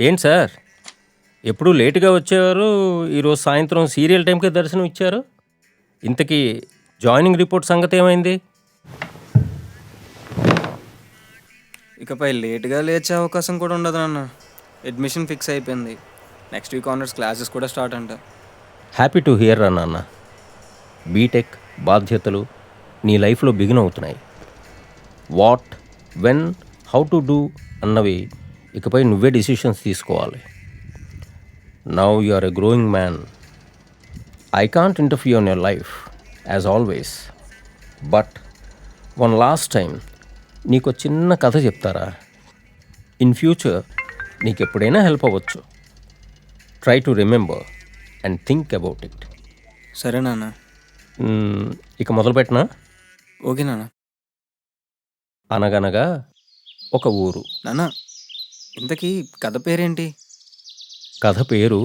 ఏంటి సార్, ఎప్పుడూ లేటుగా వచ్చేవారు, ఈరోజు సాయంత్రం సీరియల్ టైంకే దర్శనం ఇచ్చారు. ఇంతకీ జాయినింగ్ రిపోర్ట్ సంగతి ఏమైంది? ఇకపై లేట్గా లేచే అవకాశం కూడా ఉండదు నాన్న. అడ్మిషన్ ఫిక్స్ అయిపోయింది. నెక్స్ట్ వీక్ ఆనర్స్ క్లాసెస్ కూడా స్టార్ట్ అంట. హ్యాపీ టు హియర్ రా నాన్న. బీటెక్ బాధ్యతలు నీ లైఫ్లో బిగిన్ అవుతున్నాయి. What, when, how to do అన్నవి ఇకపై నువ్వే డిసిషన్స్ తీసుకోవాలి. Now you are a growing man. I can't interfere in your life as always. But one last time నీకు చిన్న కథ చెప్తారా? ఇన్ ఫ్యూచర్ నీకు ఎప్పుడైనా హెల్ప్ అవ్వచ్చు. Try to remember and think about it. సరే నాన్న. ఇక మొదలుపెట్టినా? ఓకే నాన్న. అనగనగా ఒక ఊరు. నాన్న, ఇంతకీ కథ పేరేంటి? కథ పేరు